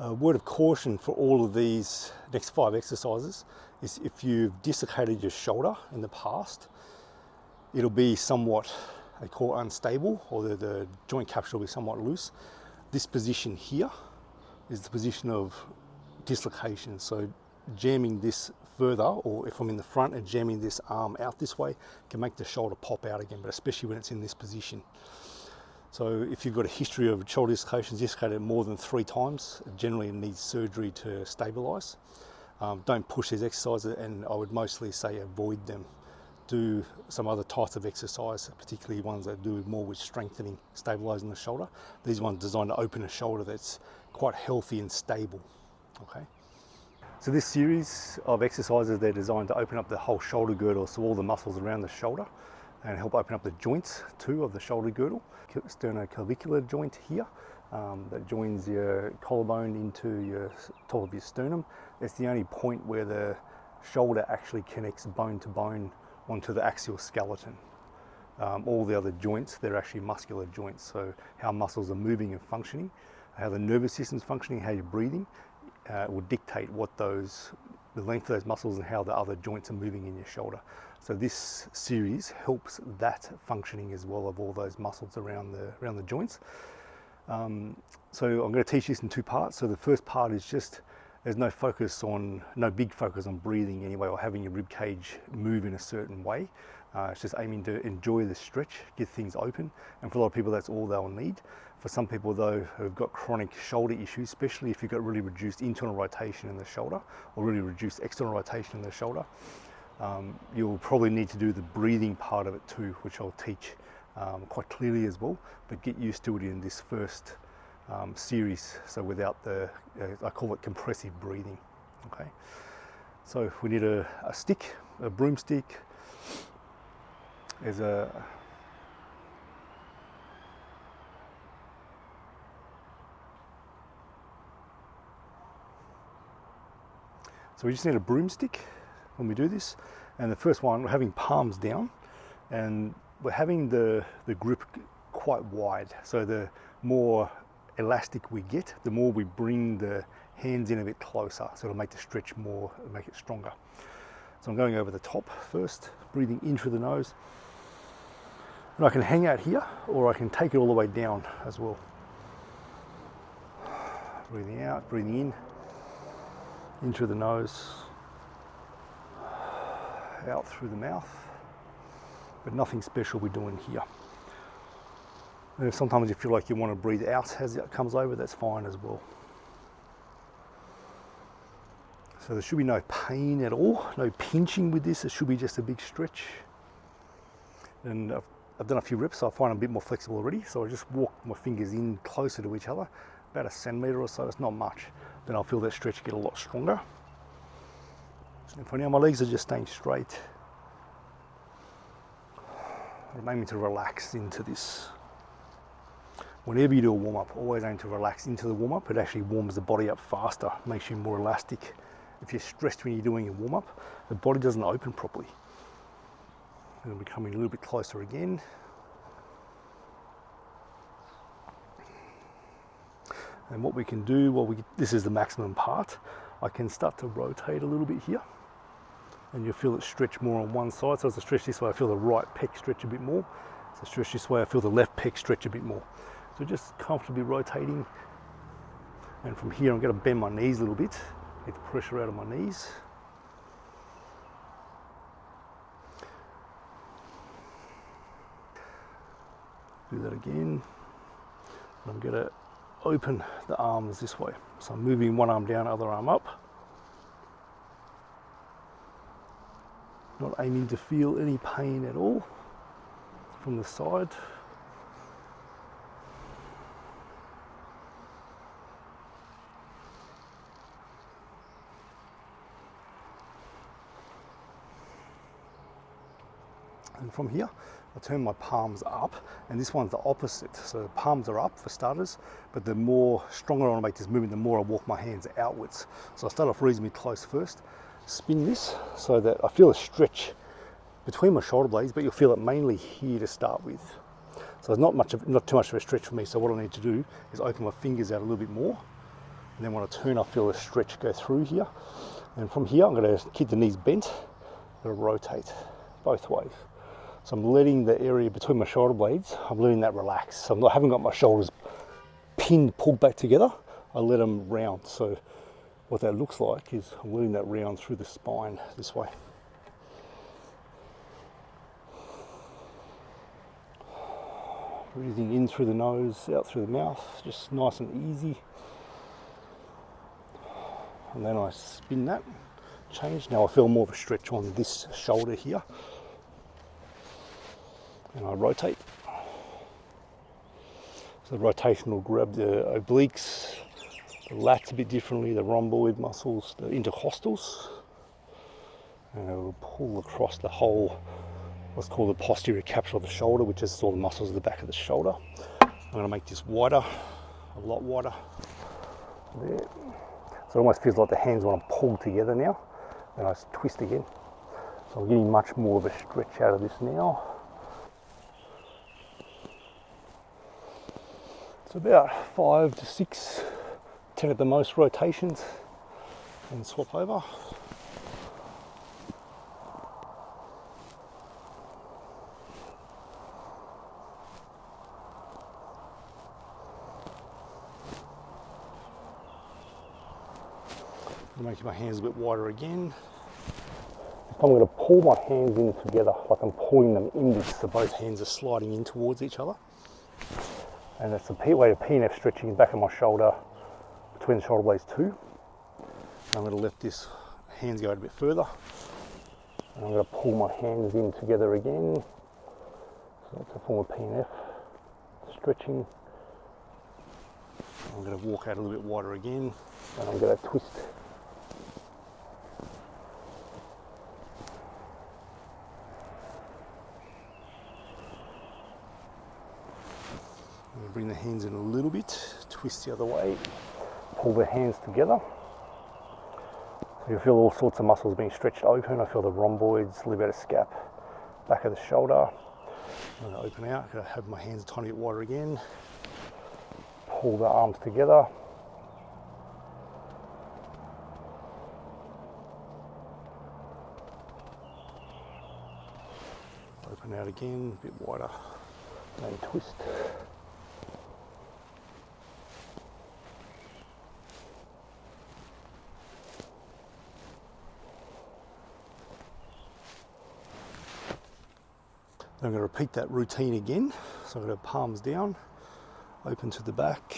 A word of caution for all of these next 5 exercises is if you've dislocated your shoulder in the past, it'll be somewhat, they call it unstable, or the joint capsule will be somewhat loose. This position here is the position of dislocation. So jamming this further, or if I'm in the front and jamming this arm out this way, can make the shoulder pop out again, but especially when it's in this position. So if you've got a history of shoulder dislocations, dislocated more than 3 times, generally it needs surgery to stabilise. Don't push these exercises, and I would mostly say avoid them. Do some other types of exercise, particularly ones that do more with strengthening, stabilising the shoulder. These ones designed to open a shoulder that's quite healthy and stable. Okay. So this series of exercises, they're designed to open up the whole shoulder girdle, so all the muscles around the shoulder, and help open up the joints too of the shoulder girdle. Sternoclavicular joint here that joins your collarbone into your top of your sternum. It's the only point where the shoulder actually connects bone to bone onto the axial skeleton. All the other joints, they're actually muscular joints, so how muscles are moving and functioning, how the nervous system's functioning, how you're breathing, will dictate what the length of those muscles and how the other joints are moving in your shoulder. So this series helps that functioning as well, of all those muscles around the joints. So I'm going to teach this in 2 parts. So the first part is just, there's no big focus on breathing anyway, or having your rib cage move in a certain way. It's just aiming to enjoy the stretch, get things open, and for a lot of people that's all they'll need. For some people though who've got chronic shoulder issues, especially if you've got really reduced internal rotation in the shoulder or really reduced external rotation in the shoulder, you'll probably need to do the breathing part of it too, which I'll teach quite clearly as well, but get used to it in this first series, so without I call it compressive breathing. Okay, so we need a stick, a broomstick. So we just need a broomstick when we do this, and the first one, we're having palms down, and we're having the grip quite wide, so the more elastic we get, the more we bring the hands in a bit closer, so it'll make the stretch more, make it stronger. So I'm going over the top first, breathing in through the nose, and I can hang out here, or I can take it all the way down as well. Breathing out, breathing in through the nose, out through the mouth, but nothing special we're doing here. And if sometimes you feel like you want to breathe out as it comes over, that's fine as well. So there should be no pain at all, no pinching with this. It should be just a big stretch. And I've done a few reps, so I find I'm a bit more flexible already. So I just walk my fingers in closer to each other, about 1 centimetre or so. It's not much. Then I'll feel that stretch get a lot stronger. And for now, my legs are just staying straight. I'm aiming to relax into this. Whenever you do a warm-up, always aim to relax into the warm-up. It actually warms the body up faster, makes you more elastic. If you're stressed when you're doing a warm-up, the body doesn't open properly. And we're coming a little bit closer again. And what we can do, this is the maximum part, I can start to rotate a little bit here, and you'll feel it stretch more on one side. So as I stretch this way, I feel the right pec stretch a bit more. So I stretch this way, I feel the left pec stretch a bit more. So just comfortably rotating. And from here, I'm going to bend my knees a little bit, get the pressure out of my knees. Do that again. And I'm going to open the arms this way. So I'm moving one arm down, other arm up. Not aiming to feel any pain at all from the side. And from here, I turn my palms up, and this one's the opposite. So the palms are up for starters, but the more stronger I want to make this movement, the more I walk my hands outwards. So I start off reasonably close first, spin this so that I feel a stretch between my shoulder blades, but you'll feel it mainly here to start with. So it's not too much of a stretch for me. So what I need to do is open my fingers out a little bit more And then when I turn, I feel a stretch go through here. And from here, I'm going to keep the knees bent. I'm going to rotate both ways. So I'm letting the area between my shoulder blades, I'm letting that relax. So I haven't got my shoulders pinned, pulled back together. I let them round. So what that looks like is I'm letting that round through the spine this way. Breathing in through the nose, out through the mouth, just nice and easy. And then I spin that, change. Now I feel more of a stretch on this shoulder here. And I rotate. So the rotation will grab the obliques, the lats a bit differently, the rhomboid muscles, the intercostals. And it will pull across the whole, what's called the posterior capsule of the shoulder, which is all the muscles at the back of the shoulder. I'm going to make this wider, a lot wider. There. So it almost feels like the hands want to pull together now. And I twist again. So I'm getting much more of a stretch out of this now. It's about 5 to 6, 10 at the most rotations, and swap over. I'm making my hands a bit wider again. I'm going to pull my hands in together, like I'm pulling them inwards, so both hands are sliding in towards each other. And that's the way of PNF stretching the back of my shoulder, between the shoulder blades too. And I'm going to let this hands go out a bit further. And I'm going to pull my hands in together again. So that's a form of PNF, stretching. I'm going to walk out a little bit wider again, and I'm going to twist. Bring the hands in a little bit, twist the other way, pull the hands together. So you feel all sorts of muscles being stretched open. I feel the rhomboids, levator scap, back of the shoulder. I'm going to open out, I'm going to have my hands a tiny bit wider again. Pull the arms together. Open out again, a bit wider, and twist. I'm going to repeat that routine again. So I'm going to palms down, open to the back.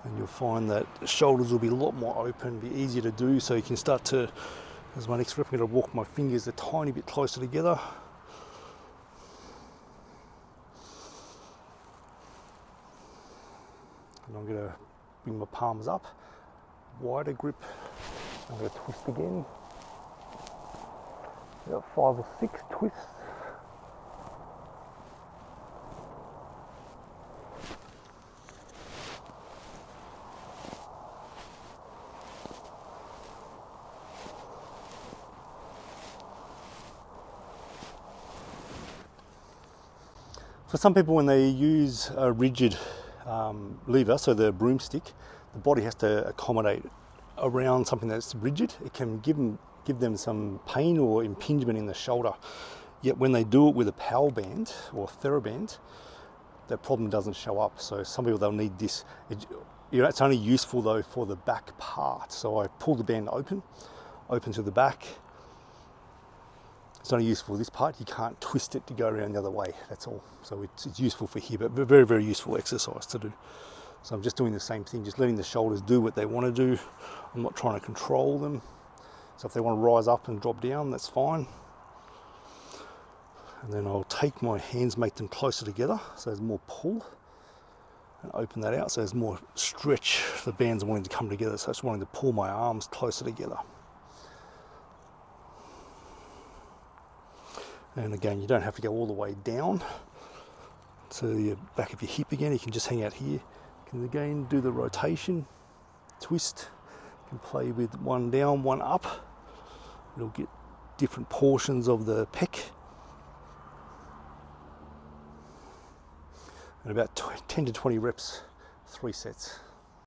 And you'll find that the shoulders will be a lot more open, be easier to do. So you can start to, as my next rep, I'm going to walk my fingers a tiny bit closer together. And I'm going to bring my palms up, wider grip. I'm going to twist again. About 5 or 6 twists. For some people, when they use a rigid lever, so the broomstick, the body has to accommodate around something that's rigid. It can give them some pain or impingement in the shoulder. Yet when they do it with a power band or TheraBand, that problem doesn't show up. So some people, they'll need this. It's only useful though for the back part. So I pull the band open to the back. It's only useful for this part. You can't twist it to go around the other way, that's all. So it's useful for here, but very, very useful exercise to do. So I'm just doing the same thing, just letting the shoulders do what they want to do. I'm not trying to control them. So if they want to rise up and drop down, that's fine. And then I'll take my hands, make them closer together, so there's more pull, and open that out, so there's more stretch. The band's wanting to come together, so it's wanting to pull my arms closer together. And again, you don't have to go all the way down to the back of your hip again. You can just hang out here. You can again do the rotation, twist. You can play with one down, one up. It'll get different portions of the pec. And about 10 to 20 reps 3 sets.